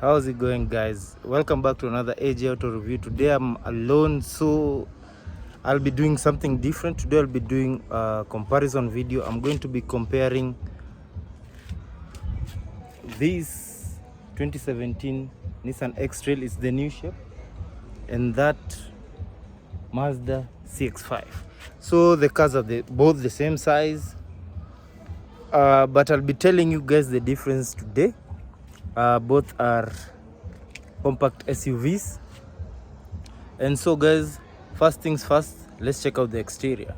How's it going, guys? Welcome back to another AJ Auto review. Today I'm alone, so I'll be doing something different. Today I'll be doing a comparison video. I'm going to be comparing this 2017 Nissan X-TRAIL, is the new shape, and that Mazda CX-5. So the cars are both the same size, but I'll be telling you guys the difference today. Both are compact SUVs. And so guys, first things first, let's check out the exterior.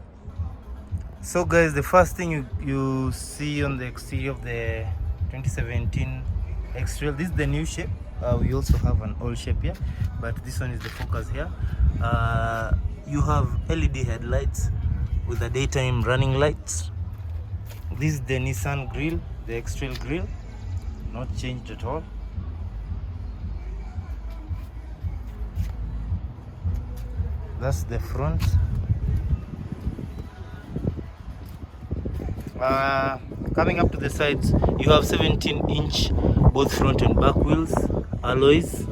So guys, the first thing you see on the exterior of the 2017 X-TRAIL, this is the new shape. We also have an old shape here, but this one is the Focus here. You have LED headlights with the daytime running lights. This is the Nissan grille, the X-TRAIL grille, not changed at all. That's the front. Coming up to the sides, you have 17-inch both front and back wheels, alloys.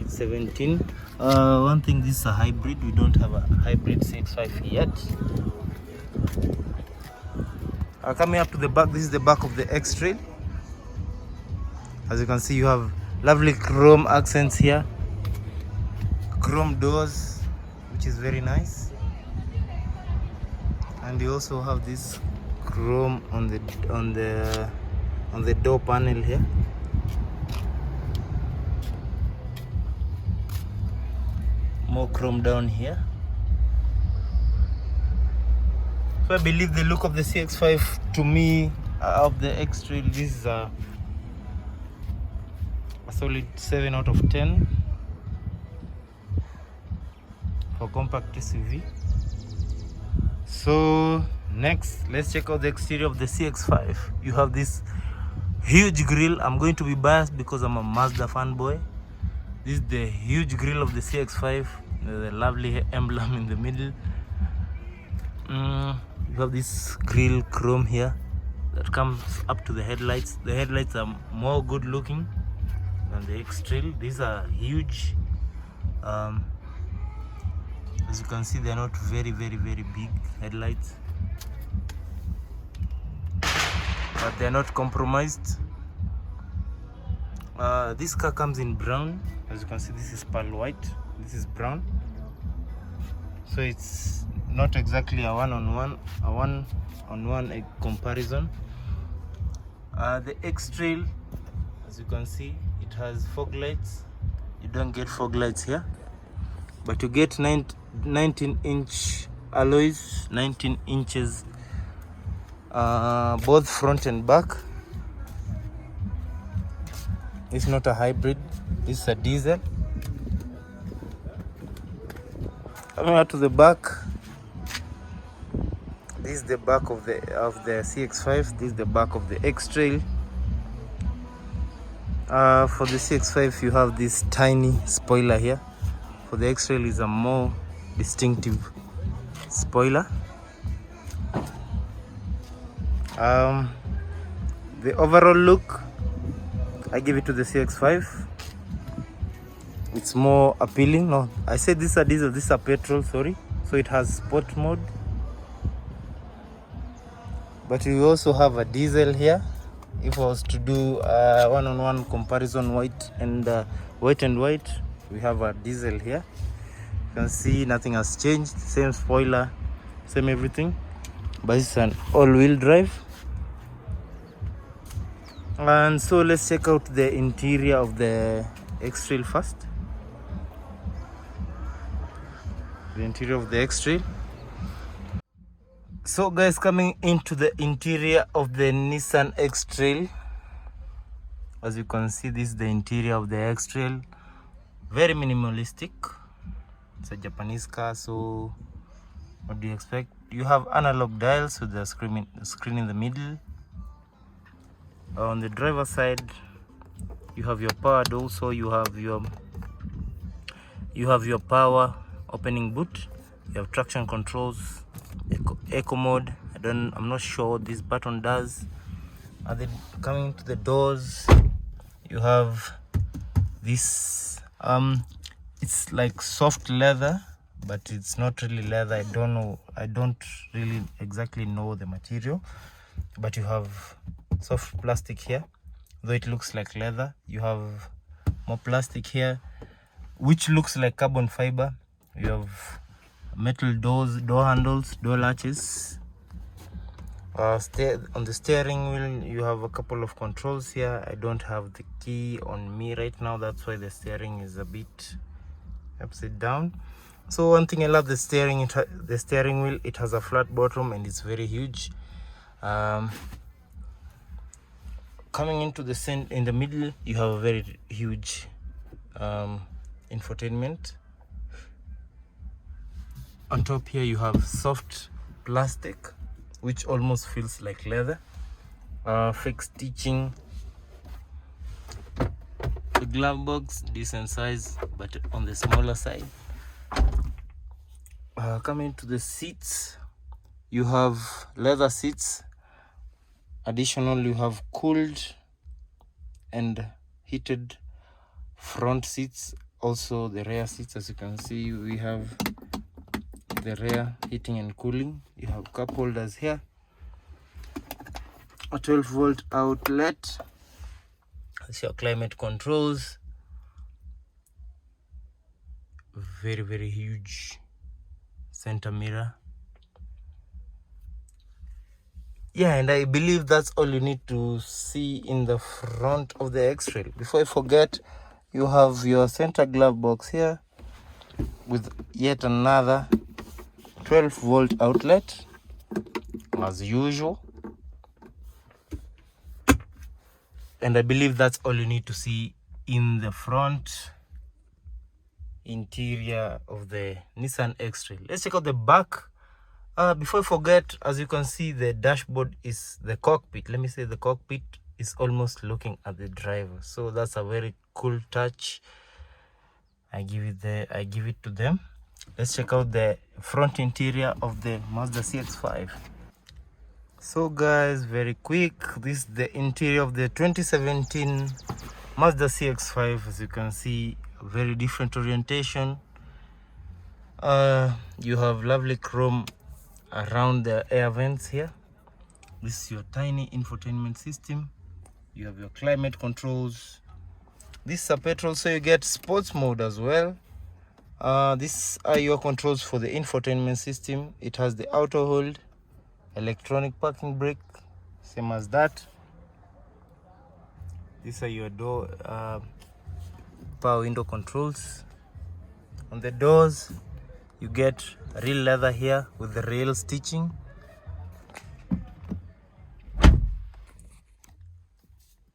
It's 17. One thing, this is a hybrid. We don't have a hybrid CX-5 yet. Coming up to the back, this is the back of the X-TRAIL. As you can see, you have lovely chrome accents here, chrome doors, which is very nice, and you also have this chrome on the door panel here. More chrome down here. So I believe the look of the CX-5, to me, of the X-TRAIL, this is a solid 7 out of 10 for compact SUV. So next, let's check out the exterior of the CX-5. You have this huge grille. I'm going to be biased because I'm a Mazda fanboy. This is the huge grille of the CX-5, the lovely emblem in the middle. You have this grille chrome here that comes up to the headlights. The headlights are more good looking than the X-TRAIL. These are huge. As you can see, they are not very big headlights, but they are not compromised. This car comes in brown. As you can see, this is pearl white, this is brown, so it's not exactly a one-on-one comparison. The X-TRAIL, as you can see, it has fog lights. You don't get fog lights here, but you get 19-inch alloys, 19 inches, both front and back. It's not a hybrid, this is a diesel. Coming out to the back, this is the back of the CX-5. This is the back of the X-TRAIL. For the CX-5, you have this tiny spoiler here. For the X-TRAIL, is a more distinctive spoiler. The overall look, I give it to the CX-5. It's more appealing. No, I said this is a diesel, this is a petrol, sorry. So it has sport mode, but you also have a diesel here. If I was to do a one-on-one comparison, white and white, we have a diesel here. You can see nothing has changed, same spoiler, same everything, but it's an all-wheel drive. And so let's check out the interior of the X-TRAIL first. The interior of the X-TRAIL. So guys, coming into the interior of the Nissan X-TRAIL, as you can see, this is the interior of the X-TRAIL. Very minimalistic. It's a Japanese car, so what do you expect? You have analog dials with the screen in the middle. On the driver's side, you have your power door, so you have your power opening boot. You have traction controls, eco mode. I'm not sure what this button does. And then coming to the doors, You have this it's like soft leather, but it's not really leather. I don't really exactly know the material, but you have soft plastic here, though it looks like leather. You have more plastic here which looks like carbon fiber. You have metal doors, door handles, door latches. On the steering wheel you have a couple of controls here. I don't have the key on me right now, that's why the steering is a bit upside down. So one thing I love, the steering wheel, it has a flat bottom and it's very huge. Coming into the in the middle, you have a very huge infotainment. On top here you have soft plastic which almost feels like leather. Fake stitching. The glove box, decent size but on the smaller side. Coming to the seats, you have leather seats. Additionally, you have cooled and heated front seats. Also the rear seats, as you can see, we have the rear heating and cooling. You have cup holders here, a 12-volt outlet. That's your climate controls. Very huge center mirror. Yeah, and I believe that's all you need to see in the front of the X-Trail. Before I forget, you have your center glove box here with yet another 12-volt outlet as usual. And I believe that's all you need to see in the front interior of the Nissan X-Trail. Let's check out the back. Before I forget, as you can see, the dashboard is the cockpit. Let me say the cockpit is almost looking at the driver. So that's a very cool touch. I give it to them. Let's check out the front interior of the Mazda CX-5. So guys, very quick, this is the interior of the 2017 Mazda CX-5. As you can see, a very different orientation. You have lovely chrome around the air vents here. This is your tiny infotainment system. You have your climate controls. This is a petrol, so you get sports mode as well. These are your controls for the infotainment system. It has the auto hold, electronic parking brake, same as that. These are your door power window controls. On the doors you get real leather here with the rail stitching.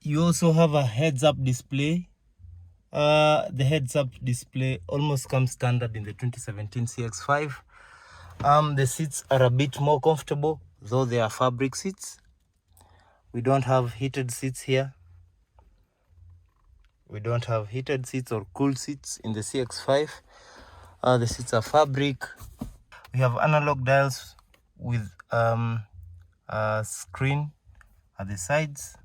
You also have a heads-up display. The heads-up display almost comes standard in the 2017 CX-5. The seats are a bit more comfortable, though they are fabric seats. We don't have heated seats here. We don't have heated seats or cool seats in the CX-5. The seats are fabric. We have analog dials with a screen at the sides.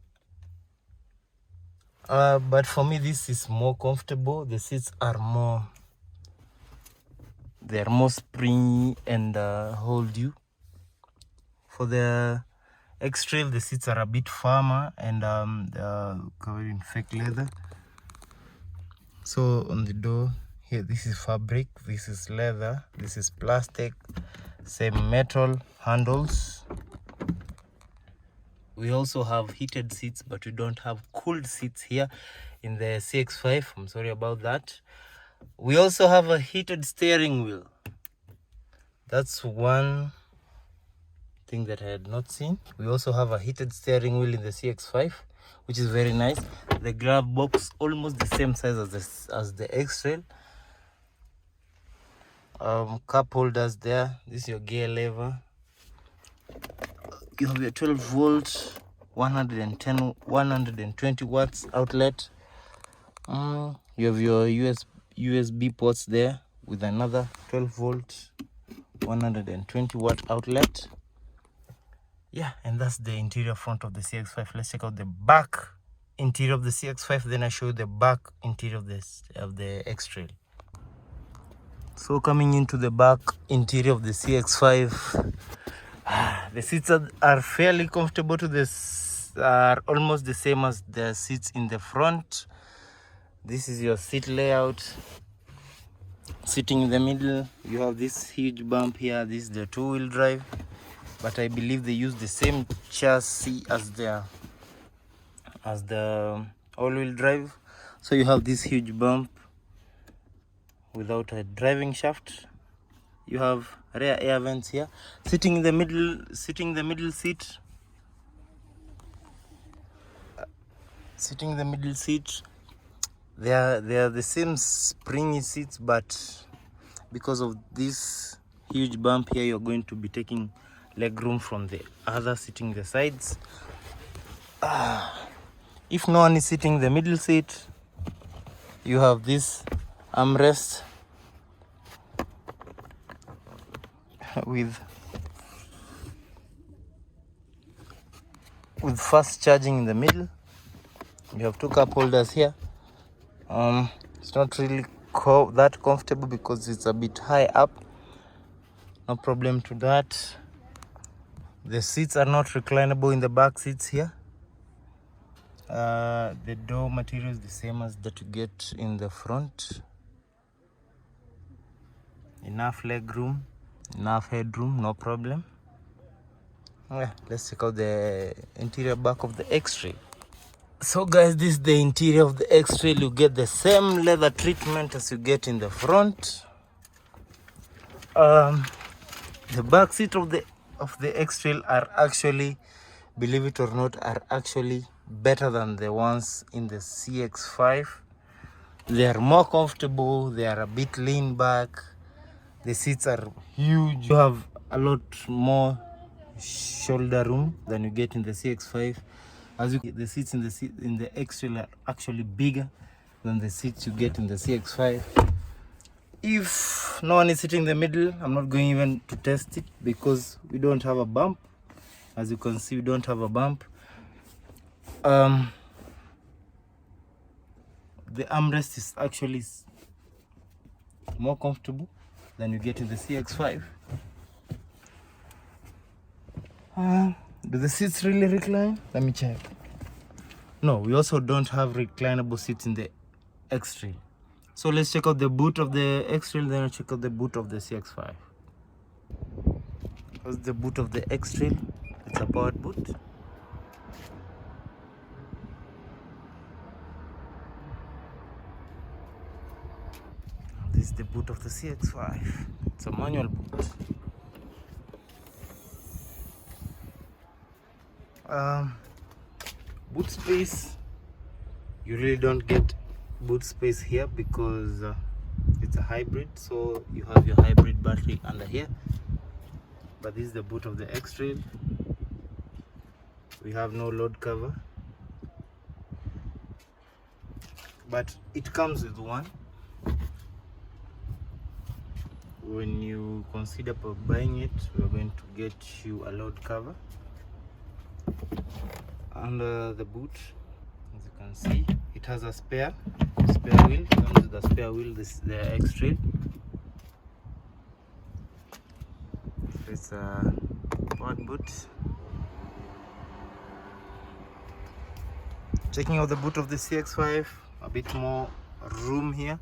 But for me, this is more comfortable. The seats are more springy and hold you. For the X-Trail, the seats are a bit firmer and covered in fake leather. So on the door here, this is fabric, this is leather, this is plastic, same metal handles. We also have heated seats, but we don't have cooled seats here in the CX-5. I'm sorry about that. We also have a heated steering wheel. That's one thing that I had not seen. We also have a heated steering wheel in the CX-5, which is very nice. The glove box almost the same size as the X-Trail. Cup holders there. This is your gear lever. You have your 12-volt 120 watts outlet. You have your USB ports there with another 12-volt 120 watt outlet. Yeah, and that's the interior front of the CX-5. Let's check out the back interior of the CX-5, then I show you the back interior of the X-Trail. So coming into the back interior of the CX-5, the seats are fairly comfortable. Are almost the same as the seats in the front. This is your seat layout. Sitting in the middle, you have this huge bump here. This is the two-wheel drive, but I believe they use the same chassis as the all-wheel drive. So you have this huge bump without a driving shaft. You have rear air vents here. Sitting in the middle seat. Sitting in the middle seat. They are the same springy seats, but because of this huge bump here, you're going to be taking leg room from the other sitting the sides. If no one is sitting in the middle seat, you have this armrest with fast charging in the middle. You have two cup holders here. It's not really that comfortable because it's a bit high up. No problem to that. The seats are not reclinable in the back seats here. The door material is the same as that you get in the front. Enough leg room, enough headroom, no problem. Yeah, let's check out the interior back of the X-Trail. So guys, this is the interior of the X-Trail. You get the same leather treatment as you get in the front. The back seat of the X-Trail are actually, believe it or not, are actually better than the ones in the CX-5. They are more comfortable. They are a bit lean back. The seats are huge. You have a lot more shoulder room than you get in the CX-5. The seats in the X-Trail are actually bigger than the seats you get in the CX-5. If no one is sitting in the middle, I'm not going even to test it because we don't have a bump. As you can see, we don't have a bump. The armrest is actually more comfortable than you get in the CX-5. Do the seats really recline? Let me check. No, we also don't have reclinable seats in the X-Trail. So let's check out the boot of the X-Trail, then I'll check out the boot of the CX-5. Here's the boot of the X-Trail. It's a powered boot. This is the boot of the CX-5. It's a manual boot. Boot space, you really don't get boot space here because it's a hybrid, so you have your hybrid battery under here. But this is the boot of the X-Trail. We have no load cover, but it comes with one. When you consider buying it, we're going to get you a load cover. Under the boot, as you can see, it has a spare wheel. Comes with a spare wheel. This is the X-Trail. It's a quad boot. Checking out the boot of the CX-5, a bit more room here.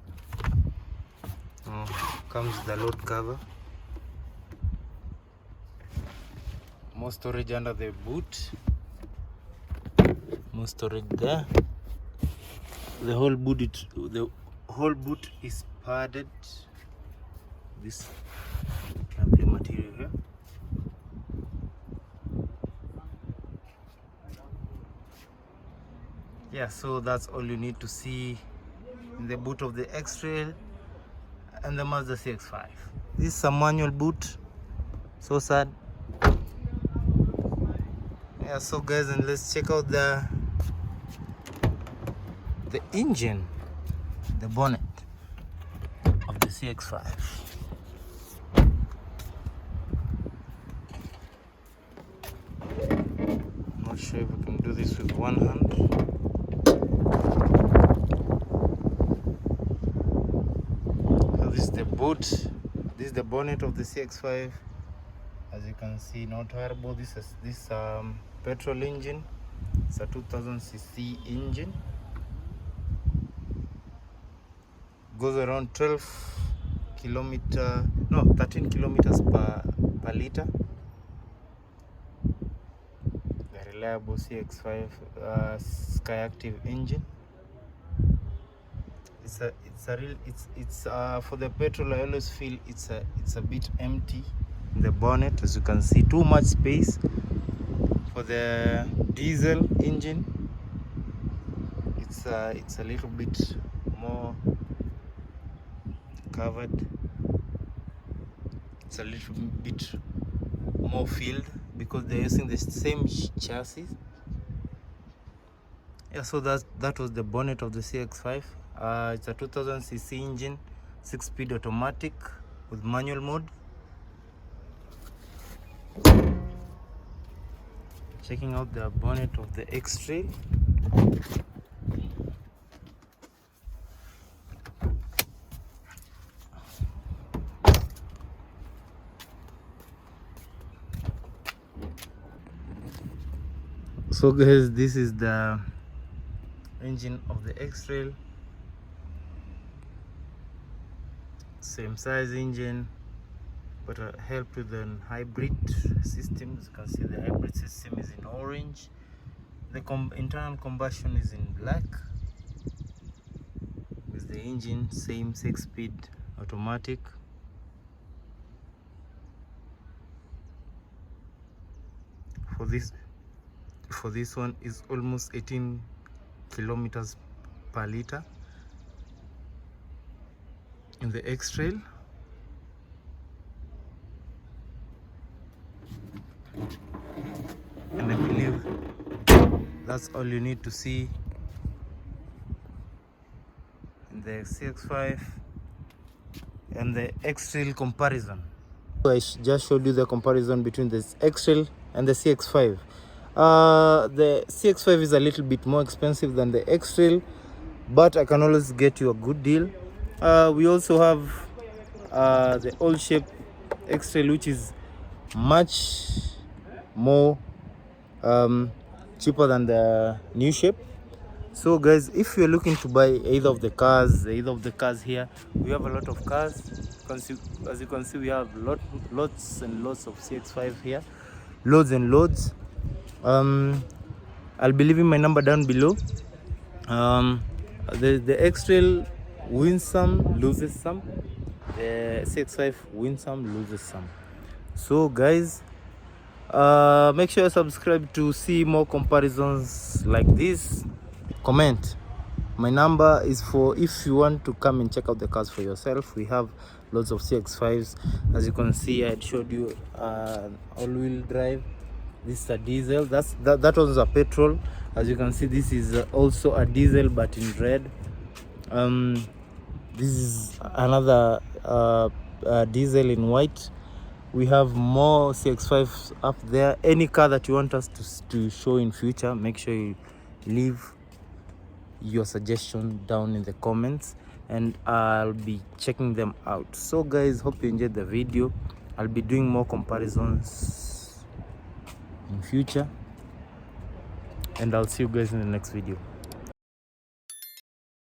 Comes with the load cover. More storage under the boot. More storage there. The whole boot is padded. This lovely material here. Yeah, so that's all you need to see in the boot of the X-Trail and the Mazda CX-5. This is a manual boot. So sad. Yeah, so guys, and let's check out the engine, the bonnet of the CX-5. Not sure if we can do this with one hand. boot. This is the bonnet of the CX-5. As you can see, no turbo. This is petrol engine. It's a 2000cc engine. Goes around 13 kilometers per liter. The reliable CX-5 Skyactiv engine. It's for the petrol. I always feel it's a bit empty in the bonnet. As you can see, too much space. For the diesel engine, it's a little bit more covered. It's a little bit more filled because they're using the same chassis. Yeah, so that was the bonnet of the CX-5. It's a 2000cc engine, 6-speed automatic with manual mode. Checking out the bonnet of the X-TRAIL. So guys, this is the engine of the X-TRAIL. Same size engine, but helped with an hybrid system. As you can see, the hybrid system is in orange. The internal combustion is in black. With the engine, same 6-speed automatic. For this one is almost 18 kilometers per liter in the X-TRAIL. And I believe that's all you need to see in the CX-5 and the X-TRAIL comparison. So I just showed you the comparison between the X-TRAIL and the CX-5. The CX-5 is a little bit more expensive than the X-TRAIL, but I can always get you a good deal. We also have the old shape X-TRAIL, which is much more cheaper than the new shape. So guys, if you're looking to buy either of the cars here, we have a lot of cars. As you can see, we have lots and lots of CX-5 here, loads and loads. I'll be leaving my number down below. The X-TRAIL wins some, loses some. The CX-5 wins some, loses some. So guys, make sure you subscribe to see more comparisons like this. Comment. My number is for if you want to come and check out the cars for yourself. We have lots of CX-5s. As you can see, I showed you all-wheel drive. This is a diesel. That was a petrol. As you can see, this is also a diesel but in red. This is another diesel in white. We have more CX-5s up there. Any car that you want us to show in future, make sure you leave your suggestion down in the comments and I'll be checking them out. So guys, hope you enjoyed the video. I'll be doing more comparisons in future and I'll see you guys in the next video.